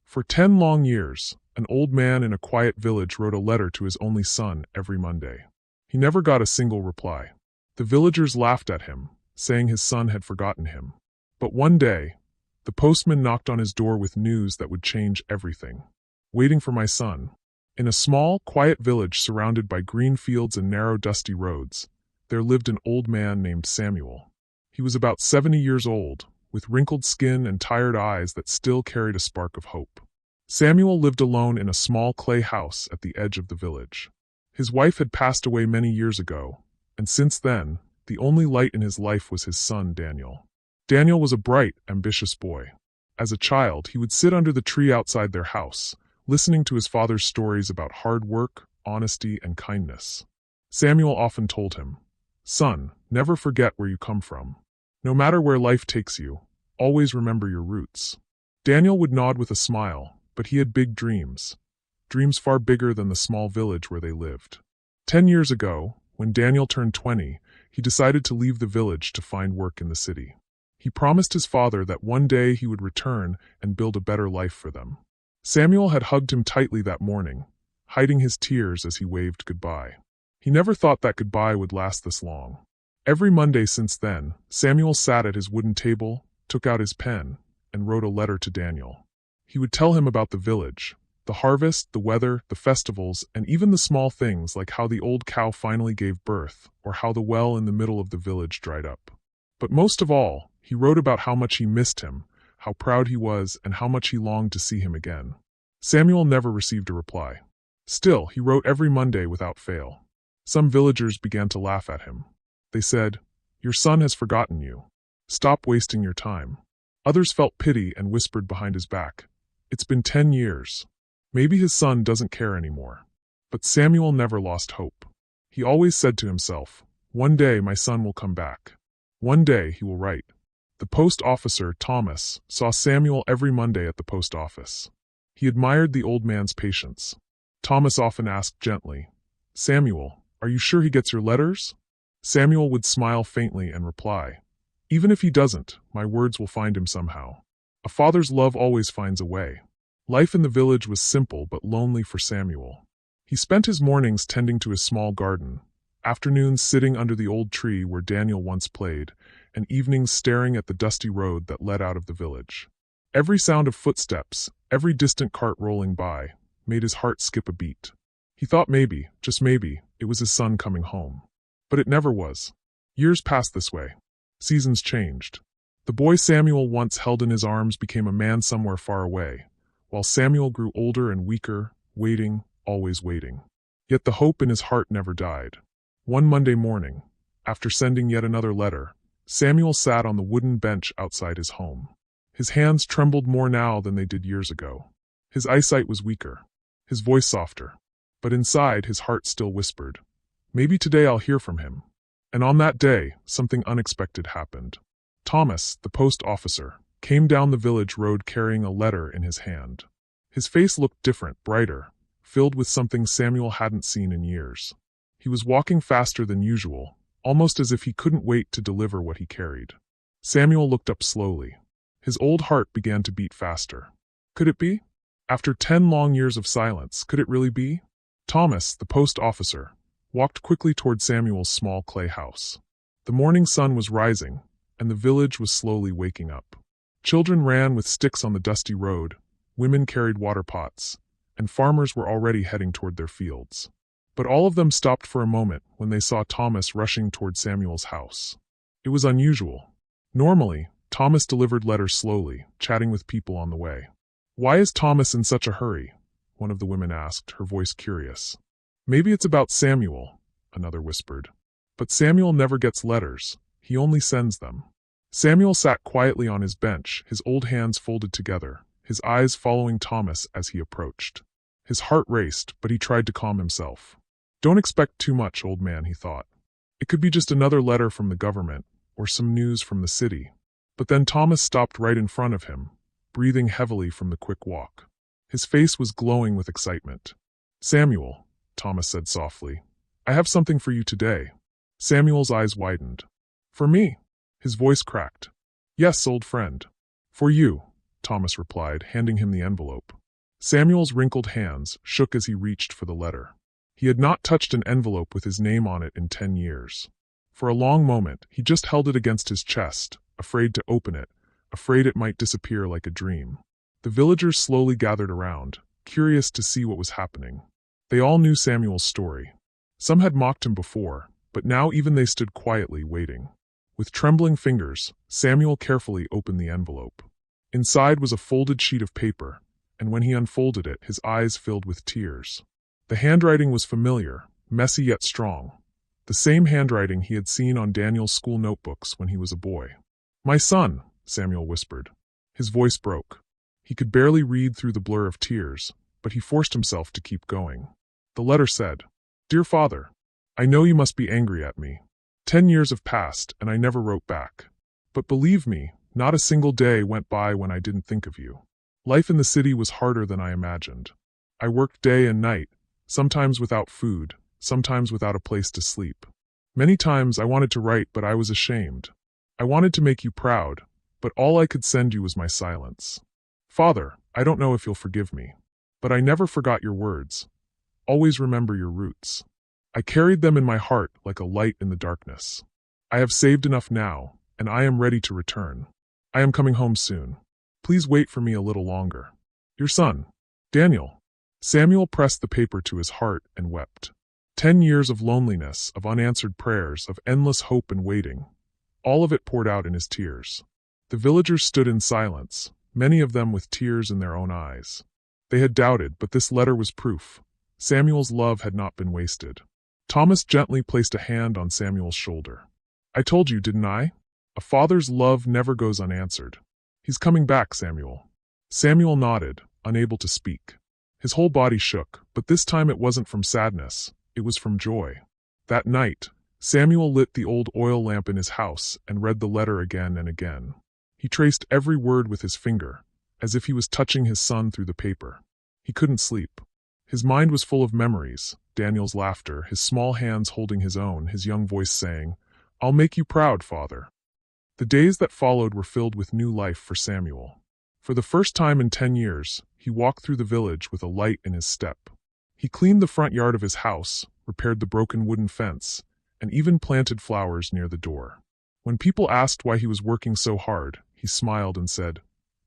For 10 long years, an old man in a quiet village wrote a letter to his only son every Monday. He never got a single reply. The villagers laughed at him, saying his son had forgotten him. But one day, the postman knocked on his door with news that would change everything. Waiting for my son. In a small, quiet village surrounded by green fields and narrow, dusty roads, there lived an old man named Samuel. He was about 70 years old, with wrinkled skin and tired eyes that still carried a spark of hope. Samuel lived alone in a small clay house at the edge of the village. His wife had passed away many years ago, and since then, the only light in his life was his son Daniel. Daniel was a bright, ambitious boy. As a child, he would sit under the tree outside their house, listening to his father's stories about hard work, honesty, and kindness. Samuel often told him, "Son, never forget where you come from. No matter where life takes you, always remember your roots." Daniel would nod with a smile, but he had big dreams. Dreams far bigger than the small village where they lived. 10 years ago, when Daniel turned 20, he decided to leave the village to find work in the city. He promised his father that one day he would return and build a better life for them. Samuel had hugged him tightly that morning, hiding his tears as he waved goodbye. He never thought that goodbye would last this long. Every Monday since then, Samuel sat at his wooden table, took out his pen, and wrote a letter to Daniel. He would tell him about the village, the harvest, the weather, the festivals, and even the small things like how the old cow finally gave birth, or how the well in the middle of the village dried up. But most of all, he wrote about how much he missed him, how proud he was, and how much he longed to see him again. Samuel never received a reply. Still, he wrote every Monday without fail. Some villagers began to laugh at him. They said, "Your son has forgotten you. Stop wasting your time." Others felt pity and whispered behind his back, "It's been 10 years. Maybe his son doesn't care anymore." But Samuel never lost hope. He always said to himself, "One day my son will come back. One day he will write." The post officer, Thomas, saw Samuel every Monday at the post office. He admired the old man's patience. Thomas often asked gently, "Samuel, are you sure he gets your letters?" Samuel would smile faintly and reply, "Even if he doesn't, my words will find him somehow." A father's love always finds a way. Life in the village was simple but lonely for Samuel. He spent his mornings tending to his small garden, afternoons sitting under the old tree where Daniel once played, and evenings staring at the dusty road that led out of the village. Every sound of footsteps, every distant cart rolling by, made his heart skip a beat. He thought maybe, just maybe, it was his son coming home. But it never was. Years passed this way. Seasons changed. The boy Samuel once held in his arms became a man somewhere far away, while Samuel grew older and weaker, waiting, always waiting. Yet the hope in his heart never died. One Monday morning, after sending yet another letter, Samuel sat on the wooden bench outside his home. His hands trembled more now than they did years ago. His eyesight was weaker, his voice softer, but inside his heart still whispered, "Maybe today I'll hear from him." And on that day, something unexpected happened. Thomas, the post officer, came down the village road carrying a letter in his hand. His face looked different, brighter, filled with something Samuel hadn't seen in years. He was walking faster than usual, almost as if he couldn't wait to deliver what he carried. Samuel looked up slowly. His old heart began to beat faster. Could it be? After 10 long years of silence, could it really be? Thomas, the post officer, walked quickly toward Samuel's small clay house. The morning sun was rising, and the village was slowly waking up. Children ran with sticks on the dusty road, women carried water pots, and farmers were already heading toward their fields. But all of them stopped for a moment when they saw Thomas rushing toward Samuel's house. It was unusual. Normally, Thomas delivered letters slowly, chatting with people on the way. "Why is Thomas in such a hurry?" one of the women asked, her voice curious. "Maybe it's about Samuel," another whispered. "But Samuel never gets letters, he only sends them." Samuel sat quietly on his bench, his old hands folded together, his eyes following Thomas as he approached. His heart raced, but he tried to calm himself. "Don't expect too much, old man," he thought. "It could be just another letter from the government, or some news from the city." But then Thomas stopped right in front of him, breathing heavily from the quick walk. His face was glowing with excitement. "Samuel," Thomas said softly, "I have something for you today." Samuel's eyes widened. "For me?" His voice cracked. "Yes, old friend." "For you," Thomas replied, handing him the envelope. Samuel's wrinkled hands shook as he reached for the letter. He had not touched an envelope with his name on it in 10 years. For a long moment, he just held it against his chest, afraid to open it, afraid it might disappear like a dream. The villagers slowly gathered around, curious to see what was happening. They all knew Samuel's story. Some had mocked him before, but now even they stood quietly waiting. With trembling fingers, Samuel carefully opened the envelope. Inside was a folded sheet of paper, and when he unfolded it, his eyes filled with tears. The handwriting was familiar, messy yet strong. The same handwriting he had seen on Daniel's school notebooks when he was a boy. "My son," Samuel whispered. His voice broke. He could barely read through the blur of tears, but he forced himself to keep going. The letter said, "Dear Father, I know you must be angry at me. 10 years have passed and I never wrote back. But believe me, not a single day went by when I didn't think of you. Life in the city was harder than I imagined. I worked day and night, sometimes without food, sometimes without a place to sleep. Many times I wanted to write, but I was ashamed. I wanted to make you proud, but all I could send you was my silence. Father, I don't know if you'll forgive me, but I never forgot your words. Always remember your roots. I carried them in my heart like a light in the darkness. I have saved enough now, and I am ready to return. I am coming home soon. Please wait for me a little longer. Your son, Daniel." Samuel pressed the paper to his heart and wept. 10 years of loneliness, of unanswered prayers, of endless hope and waiting. All of it poured out in his tears. The villagers stood in silence, many of them with tears in their own eyes. They had doubted, but this letter was proof. Samuel's love had not been wasted. Thomas gently placed a hand on Samuel's shoulder. "I told you, didn't I? A father's love never goes unanswered. He's coming back, Samuel." Samuel nodded, unable to speak. His whole body shook, but this time it wasn't from sadness, it was from joy. That night, Samuel lit the old oil lamp in his house and read the letter again and again. He traced every word with his finger, as if he was touching his son through the paper. He couldn't sleep. His mind was full of memories, Daniel's laughter, his small hands holding his own, his young voice saying, "I'll make you proud, Father." The days that followed were filled with new life for Samuel. For the first time in 10 years, he walked through the village with a light in his step. He cleaned the front yard of his house, repaired the broken wooden fence, and even planted flowers near the door. When people asked why he was working so hard, he smiled and said,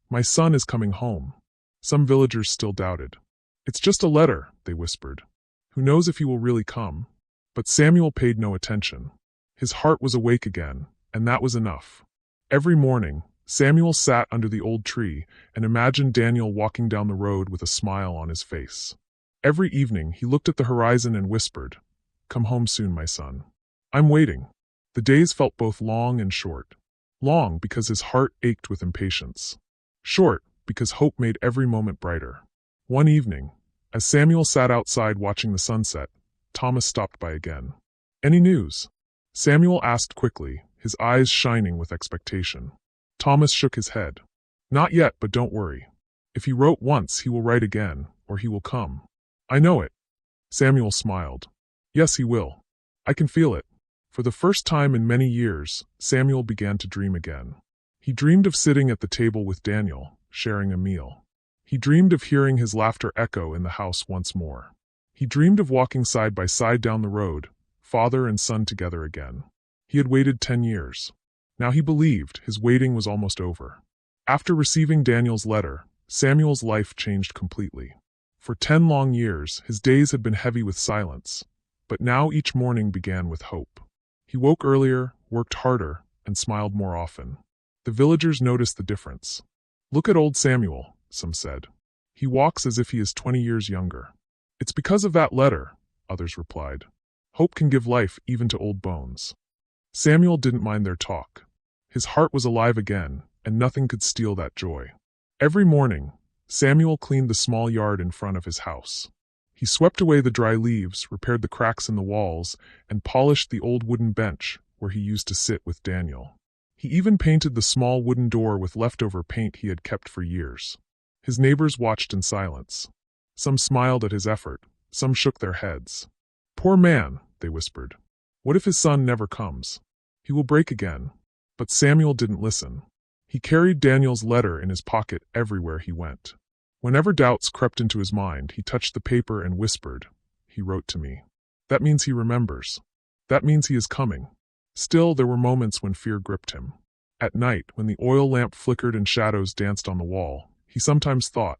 "My son is coming home." Some villagers still doubted. "It's just a letter," they whispered. "Who knows if he will really come?" But Samuel paid no attention. His heart was awake again, and that was enough. Every morning, Samuel sat under the old tree and imagined Daniel walking down the road with a smile on his face. Every evening, he looked at the horizon and whispered, "Come home soon, my son. I'm waiting." The days felt both long and short. Long because his heart ached with impatience. Short because hope made every moment brighter. One evening, as Samuel sat outside watching the sunset, Thomas stopped by again. "Any news?" Samuel asked quickly, his eyes shining with expectation. Thomas shook his head. "Not yet, but don't worry. If he wrote once, he will write again, or he will come." "I know it." Samuel smiled. "Yes, he will. I can feel it." For the first time in many years, Samuel began to dream again. He dreamed of sitting at the table with Daniel, sharing a meal. He dreamed of hearing his laughter echo in the house once more. He dreamed of walking side by side down the road, father and son together again. He had waited 10 years. Now he believed his waiting was almost over. After receiving Daniel's letter, Samuel's life changed completely. For 10 long years, his days had been heavy with silence, but now each morning began with hope. He woke earlier, worked harder, and smiled more often. The villagers noticed the difference. "Look at old Samuel," some said. "He walks as if he is 20 years younger." "It's because of that letter," others replied. "Hope can give life even to old bones." Samuel didn't mind their talk. His heart was alive again, and nothing could steal that joy. Every morning, Samuel cleaned the small yard in front of his house. He swept away the dry leaves, repaired the cracks in the walls, and polished the old wooden bench where he used to sit with Daniel. He even painted the small wooden door with leftover paint he had kept for years. His neighbors watched in silence. Some smiled at his effort, some shook their heads. "Poor man," they whispered. "What if his son never comes? He will break again." But Samuel didn't listen. He carried Daniel's letter in his pocket everywhere he went. Whenever doubts crept into his mind, he touched the paper and whispered, "He wrote to me. That means he remembers. That means he is coming." Still, there were moments when fear gripped him. At night, when the oil lamp flickered and shadows danced on the wall, he sometimes thought,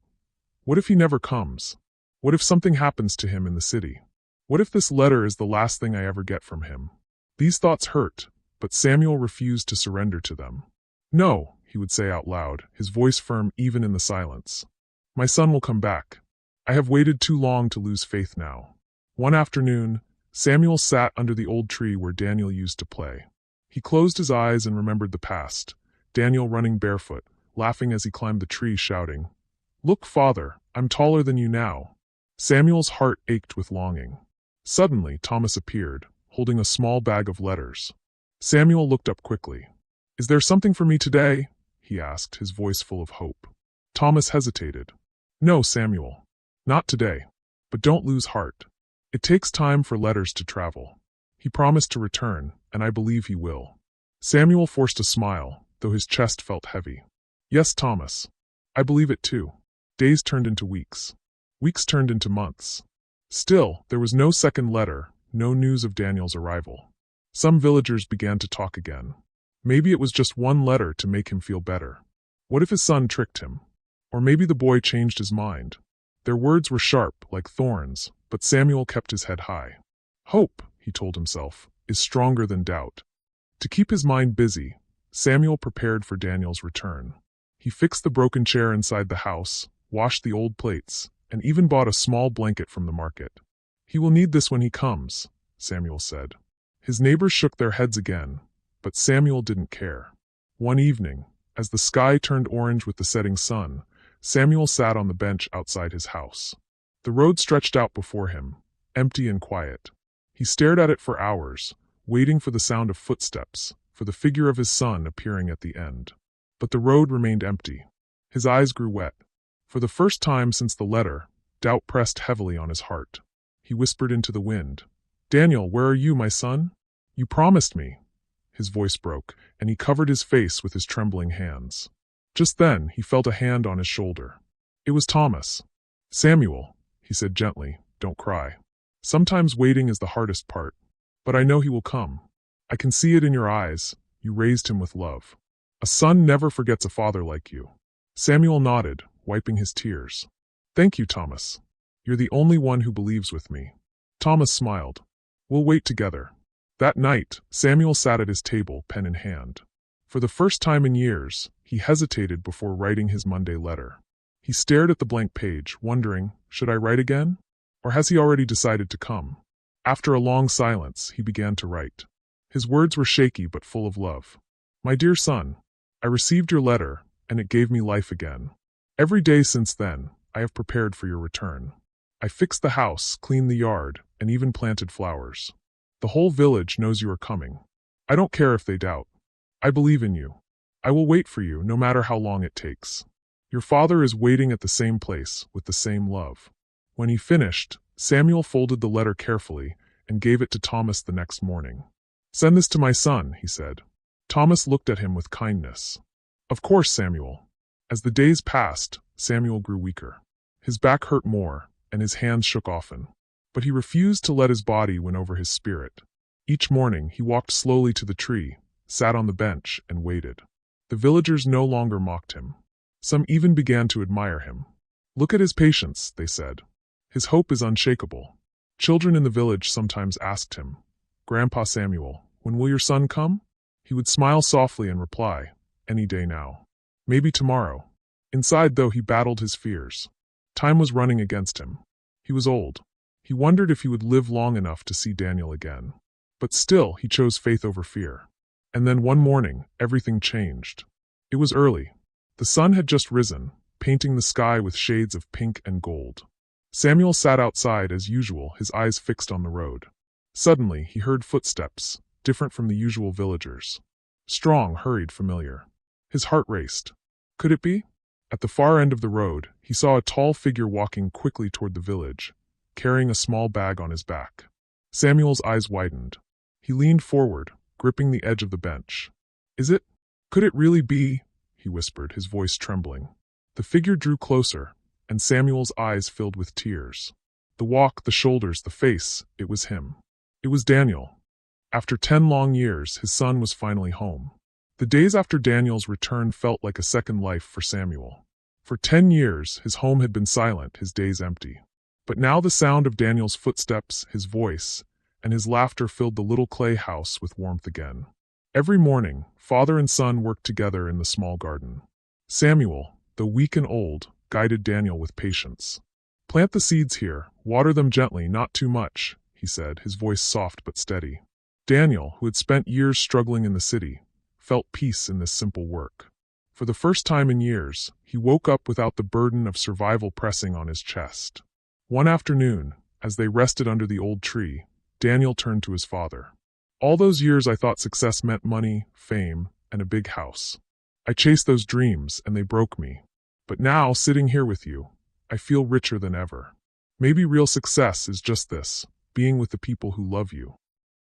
what if he never comes? What if something happens to him in the city? What if this letter is the last thing I ever get from him? These thoughts hurt, but Samuel refused to surrender to them. "No," he would say out loud, his voice firm even in the silence. "My son will come back. I have waited too long to lose faith now." One afternoon, Samuel sat under the old tree where Daniel used to play. He closed his eyes and remembered the past, Daniel running barefoot, laughing as he climbed the tree, shouting, "Look, Father, I'm taller than you now." Samuel's heart ached with longing. Suddenly, Thomas appeared, holding a small bag of letters. Samuel looked up quickly. "Is there something for me today?" he asked, his voice full of hope. Thomas hesitated. "No, Samuel. Not today. But don't lose heart. It takes time for letters to travel. He promised to return, and I believe he will." Samuel forced a smile, though his chest felt heavy. "Yes, Thomas. I believe it too." Days turned into weeks. Weeks turned into months. Still, there was no second letter, no news of Daniel's arrival. Some villagers began to talk again. Maybe it was just one letter to make him feel better. What if his son tricked him? Or maybe the boy changed his mind. Their words were sharp, like thorns, but Samuel kept his head high. Hope, he told himself, is stronger than doubt. To keep his mind busy, Samuel prepared for Daniel's return. He fixed the broken chair inside the house, washed the old plates, and even bought a small blanket from the market. "He will need this when he comes," Samuel said. His neighbors shook their heads again, but Samuel didn't care. One evening, as the sky turned orange with the setting sun, Samuel sat on the bench outside his house. The road stretched out before him, empty and quiet. He stared at it for hours, waiting for the sound of footsteps, for the figure of his son appearing at the end. But the road remained empty. His eyes grew wet. For the first time since the letter, doubt pressed heavily on his heart. He whispered into the wind, "Daniel, where are you, my son? You promised me." His voice broke, and he covered his face with his trembling hands. Just then, he felt a hand on his shoulder. It was Thomas. "Samuel," he said gently, "don't cry. Sometimes waiting is the hardest part, but I know he will come. I can see it in your eyes. You raised him with love. A son never forgets a father like you." Samuel nodded, wiping his tears. "Thank you, Thomas. You're the only one who believes with me." Thomas smiled. "We'll wait together." That night, Samuel sat at his table, pen in hand. For the first time in years, he hesitated before writing his Monday letter. He stared at the blank page, wondering, should I write again? Or has he already decided to come? After a long silence, he began to write. His words were shaky but full of love. "My dear son, I received your letter, and it gave me life again. Every day since then, I have prepared for your return. I fixed the house, cleaned the yard, and even planted flowers. The whole village knows you are coming. I don't care if they doubt. I believe in you. I will wait for you, no matter how long it takes. Your father is waiting at the same place, with the same love." When he finished, Samuel folded the letter carefully and gave it to Thomas the next morning. "Send this to my son," he said. Thomas looked at him with kindness. "Of course, Samuel." As the days passed, Samuel grew weaker. His back hurt more, and his hands shook often. But he refused to let his body win over his spirit. Each morning, he walked slowly to the tree, sat on the bench, and waited. The villagers no longer mocked him. Some even began to admire him. "Look at his patience," they said. "His hope is unshakable." Children in the village sometimes asked him, "Grandpa Samuel, when will your son come?" He would smile softly and reply, "Any day now. Maybe tomorrow." Inside, though, he battled his fears. Time was running against him. He was old. He wondered if he would live long enough to see Daniel again. But still, he chose faith over fear. And then one morning, everything changed. It was early. The sun had just risen, painting the sky with shades of pink and gold. Samuel sat outside as usual, his eyes fixed on the road. Suddenly, he heard footsteps, different from the usual villagers. Strong, hurried, familiar. His heart raced. Could it be? At the far end of the road, he saw a tall figure walking quickly toward the village, carrying a small bag on his back. Samuel's eyes widened. He leaned forward, gripping the edge of the bench. "Is it? Could it really be?" he whispered, his voice trembling. The figure drew closer, and Samuel's eyes filled with tears. The walk, the shoulders, the face, it was him. It was Daniel. After 10 long years, his son was finally home. The days after Daniel's return felt like a second life for Samuel. For 10 years, his home had been silent, his days empty. But now the sound of Daniel's footsteps, his voice, and his laughter filled the little clay house with warmth again. Every morning, father and son worked together in the small garden. Samuel, though weak and old, guided Daniel with patience. "Plant the seeds here, water them gently, not too much," he said, his voice soft but steady. Daniel, who had spent years struggling in the city, felt peace in this simple work. For the first time in years, he woke up without the burden of survival pressing on his chest. One afternoon, as they rested under the old tree, Daniel turned to his father. "All those years I thought success meant money, fame, and a big house. I chased those dreams, and they broke me. But now, sitting here with you, I feel richer than ever. Maybe real success is just this, being with the people who love you."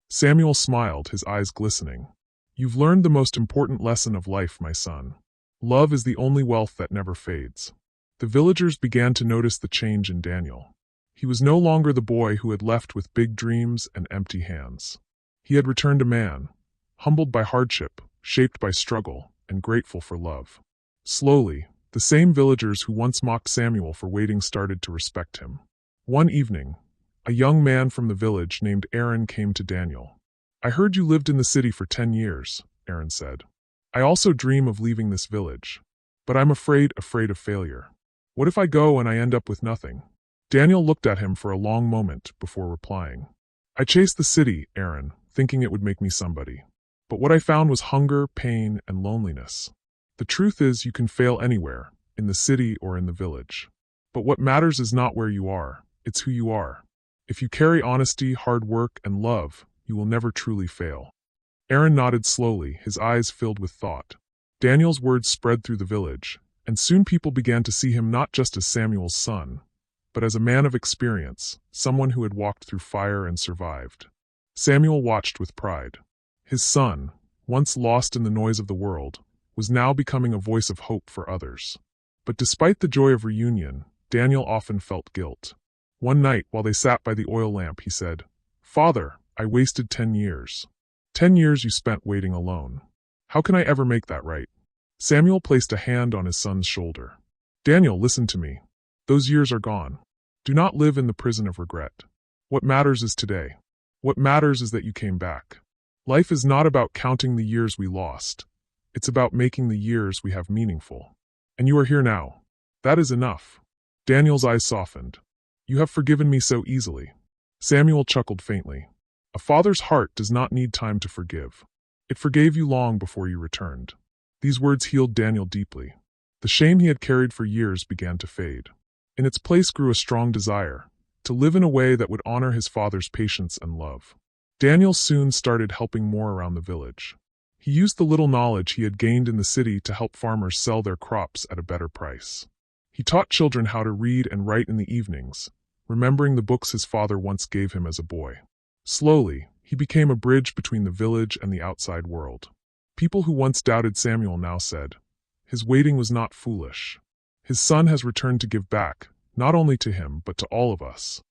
Samuel smiled, his eyes glistening. "You've learned the most important lesson of life, my son. Love is the only wealth that never fades." The villagers began to notice the change in Daniel. He was no longer the boy who had left with big dreams and empty hands. He had returned a man, humbled by hardship, shaped by struggle, and grateful for love. Slowly, the same villagers who once mocked Samuel for waiting started to respect him. One evening, a young man from the village named Aaron came to Daniel. "I heard you lived in the city for 10 years, Aaron said. "I also dream of leaving this village. But I'm afraid of failure. What if I go and I end up with nothing?" Daniel looked at him for a long moment before replying. "I chased the city, Aaron, thinking it would make me somebody. But what I found was hunger, pain, and loneliness. The truth is you can fail anywhere, in the city or in the village. But what matters is not where you are, it's who you are. If you carry honesty, hard work, and love, you will never truly fail." Aaron nodded slowly, his eyes filled with thought. Daniel's words spread through the village, and soon people began to see him not just as Samuel's son, but as a man of experience, someone who had walked through fire and survived. Samuel watched with pride. His son, once lost in the noise of the world, was now becoming a voice of hope for others. But despite the joy of reunion, Daniel often felt guilt. One night, while they sat by the oil lamp, he said, "Father, I wasted 10 years. 10 years you spent waiting alone. How can I ever make that right?" Samuel placed a hand on his son's shoulder. "Daniel, listen to me. Those years are gone. Do not live in the prison of regret. What matters is today. What matters is that you came back. Life is not about counting the years we lost. It's about making the years we have meaningful. And you are here now. That is enough." Daniel's eyes softened. "You have forgiven me so easily." Samuel chuckled faintly. "A father's heart does not need time to forgive. It forgave you long before you returned." These words healed Daniel deeply. The shame he had carried for years began to fade. In its place grew a strong desire, to live in a way that would honor his father's patience and love. Daniel soon started helping more around the village. He used the little knowledge he had gained in the city to help farmers sell their crops at a better price. He taught children how to read and write in the evenings, remembering the books his father once gave him as a boy. Slowly, he became a bridge between the village and the outside world. People who once doubted Samuel now said, "His waiting was not foolish. His son has returned to give back, not only to him but to all of us."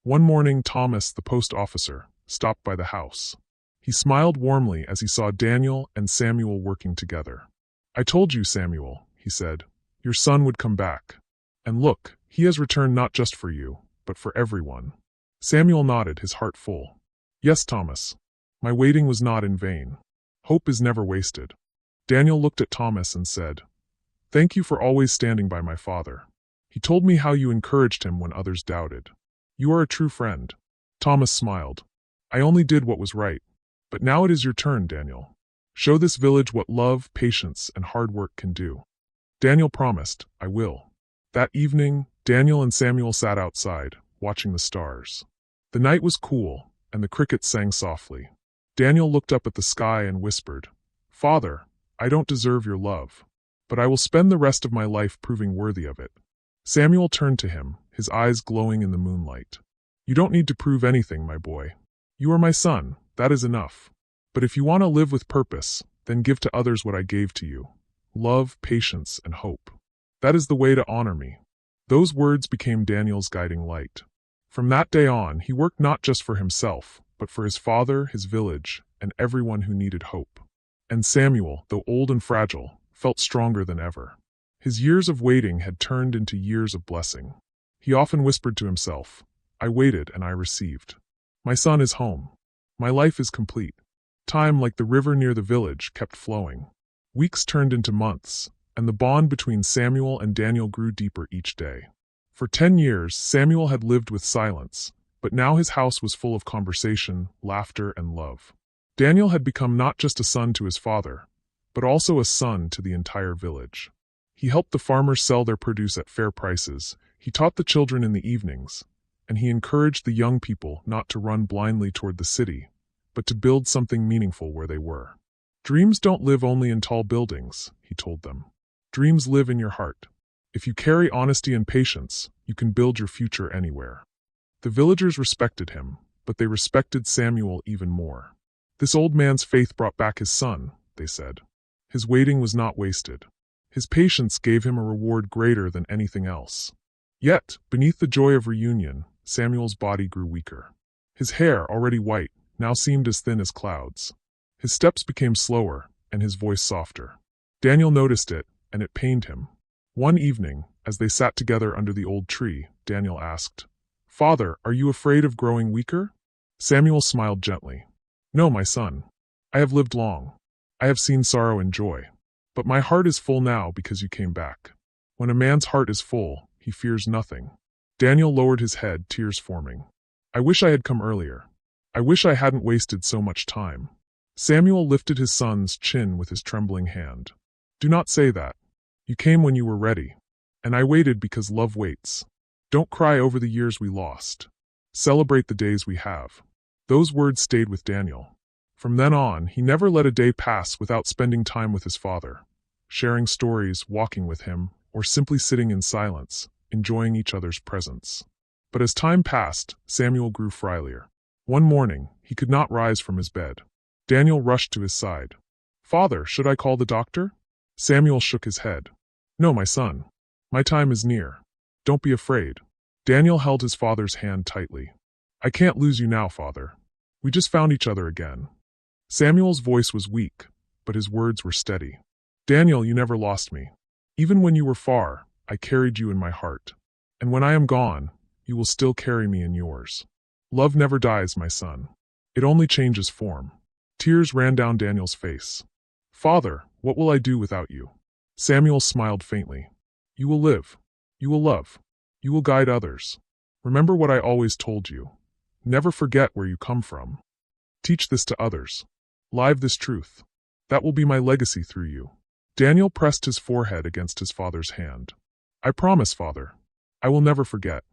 One morning, Thomas, the post officer, stopped by the house. He smiled warmly as he saw Daniel and Samuel working together. "I told you, Samuel," he said, "your son would come back. And look, he has returned not just for you, but for everyone." Samuel nodded, his heart full. "Yes, Thomas. My waiting was not in vain. Hope is never wasted." Daniel looked at Thomas and said, "Thank you for always standing by my father. He told me how you encouraged him when others doubted. You are a true friend." Thomas smiled. "I only did what was right. But now it is your turn, Daniel. Show this village what love, patience, and hard work can do." Daniel promised, "I will." That evening, Daniel and Samuel sat outside, watching the stars. The night was cool, and the crickets sang softly. Daniel looked up at the sky and whispered, "Father, I don't deserve your love, but I will spend the rest of my life proving worthy of it." Samuel turned to him, his eyes glowing in the moonlight. "You don't need to prove anything, my boy. You are my son, that is enough. But if you want to live with purpose, then give to others what I gave to you: love, patience, and hope. That is the way to honor me." Those words became Daniel's guiding light. From that day on, he worked not just for himself, but for his father, his village, and everyone who needed hope. And Samuel, though old and fragile, felt stronger than ever. His years of waiting had turned into years of blessing. He often whispered to himself, "I waited and I received. My son is home. My life is complete." Time, like the river near the village, kept flowing. Weeks turned into months, and the bond between Samuel and Daniel grew deeper each day. For 10 years, Samuel had lived with silence, but now his house was full of conversation, laughter, and love. Daniel had become not just a son to his father, but also a son to the entire village. He helped the farmers sell their produce at fair prices, he taught the children in the evenings, and he encouraged the young people not to run blindly toward the city, but to build something meaningful where they were. Dreams don't live only in tall buildings, he told them. Dreams live in your heart. If you carry honesty and patience, you can build your future anywhere. The villagers respected him, but they respected Samuel even more. This old man's faith brought back his son, they said. His waiting was not wasted. His patience gave him a reward greater than anything else. Yet, beneath the joy of reunion, Samuel's body grew weaker. His hair, already white, now seemed as thin as clouds. His steps became slower, and his voice softer. Daniel noticed it, and it pained him. One evening, as they sat together under the old tree, Daniel asked, "Father, are you afraid of growing weaker?" Samuel smiled gently. "No, my son. I have lived long. I have seen sorrow and joy. But my heart is full now because you came back. When a man's heart is full, he fears nothing." Daniel lowered his head, tears forming. "I wish I had come earlier. I wish I hadn't wasted so much time." Samuel lifted his son's chin with his trembling hand. "Do not say that. You came when you were ready. And I waited because love waits. Don't cry over the years we lost. Celebrate the days we have." Those words stayed with Daniel. From then on, he never let a day pass without spending time with his father, sharing stories, walking with him, or simply sitting in silence, enjoying each other's presence. But as time passed, Samuel grew frailer. One morning, he could not rise from his bed. Daniel rushed to his side. "Father, should I call the doctor?" Samuel shook his head. "No, my son. My time is near. Don't be afraid." Daniel held his father's hand tightly. "I can't lose you now, Father. We just found each other again." Samuel's voice was weak, but his words were steady. "Daniel, you never lost me. Even when you were far, I carried you in my heart. And when I am gone, you will still carry me in yours. Love never dies, my son. It only changes form." Tears ran down Daniel's face. "Father, what will I do without you?" Samuel smiled faintly. "You will live. You will love. You will guide others. Remember what I always told you. Never forget where you come from. Teach this to others. Live this truth. That will be my legacy through you." Daniel pressed his forehead against his father's hand. "I promise, Father. I will never forget.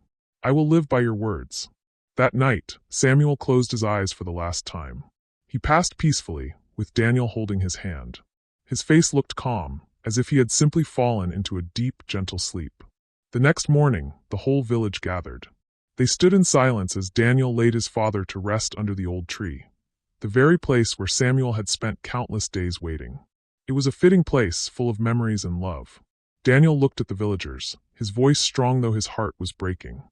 I will live by your words." That night, Samuel closed his eyes for the last time. He passed peacefully, with Daniel holding his hand. His face looked calm, as if he had simply fallen into a deep, gentle sleep. The next morning, the whole village gathered. They stood in silence as Daniel laid his father to rest under the old tree, the very place where Samuel had spent countless days waiting. It was a fitting place, full of memories and love. Daniel looked at the villagers, his voice strong though his heart was breaking.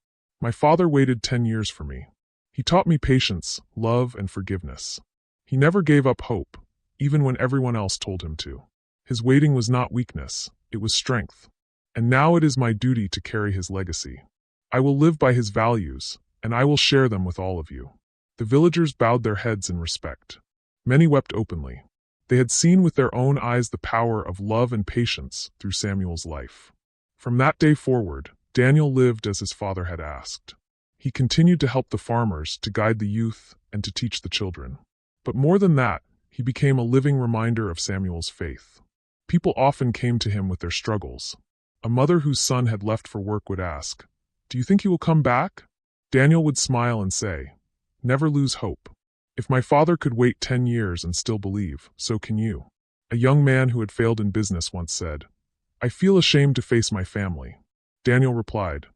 "My father waited 10 years for me. He taught me patience, love, and forgiveness. He never gave up hope, even when everyone else told him to. His waiting was not weakness, it was strength. And now it is my duty to carry his legacy. I will live by his values, and I will share them with all of you." The villagers bowed their heads in respect. Many wept openly. They had seen with their own eyes the power of love and patience through Samuel's life. From that day forward, Daniel lived as his father had asked. He continued to help the farmers, to guide the youth, and to teach the children. But more than that, he became a living reminder of Samuel's faith. People often came to him with their struggles. A mother whose son had left for work would ask, "Do you think he will come back?" Daniel would smile and say, "Never lose hope. If my father could wait 10 years and still believe, so can you." A young man who had failed in business once said, "I feel ashamed to face my family." Daniel replied,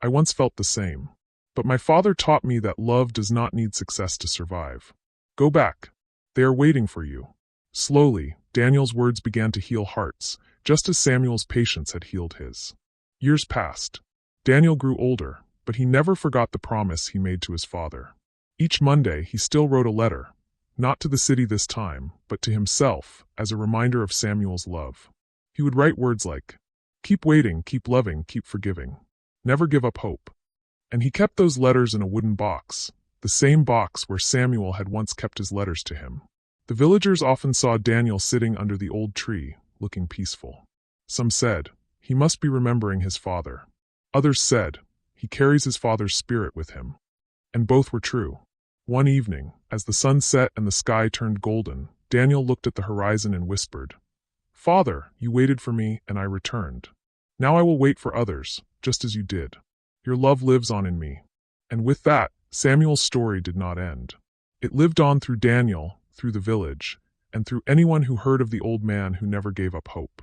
"I once felt the same. But my father taught me that love does not need success to survive. Go back. They are waiting for you." Slowly, Daniel's words began to heal hearts, just as Samuel's patience had healed his. Years passed. Daniel grew older, but he never forgot the promise he made to his father. Each Monday, he still wrote a letter, not to the city this time, but to himself, as a reminder of Samuel's love. He would write words like, "Keep waiting, keep loving, keep forgiving. Never give up hope." And he kept those letters in a wooden box, the same box where Samuel had once kept his letters to him. The villagers often saw Daniel sitting under the old tree, looking peaceful. Some said, "He must be remembering his father." Others said, "He carries his father's spirit with him." And both were true. One evening, as the sun set and the sky turned golden, Daniel looked at the horizon and whispered, "Father, you waited for me, and I returned. Now I will wait for others, just as you did. Your love lives on in me." And with that, Samuel's story did not end. It lived on through Daniel, through the village, and through anyone who heard of the old man who never gave up hope.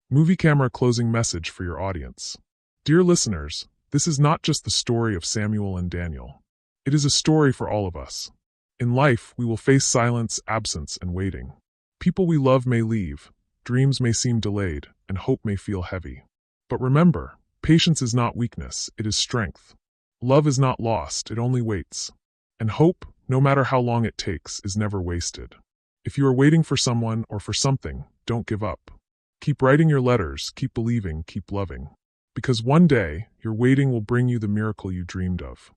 Movie camera closing message for your audience. Dear listeners, this is not just the story of Samuel and Daniel. It is a story for all of us. In life, we will face silence, absence, and waiting. People we love may leave, dreams may seem delayed, and hope may feel heavy. But remember, patience is not weakness, it is strength. Love is not lost, it only waits. And hope, no matter how long it takes, is never wasted. If you are waiting for someone or for something, don't give up. Keep writing your letters, keep believing, keep loving. Because one day, your waiting will bring you the miracle you dreamed of.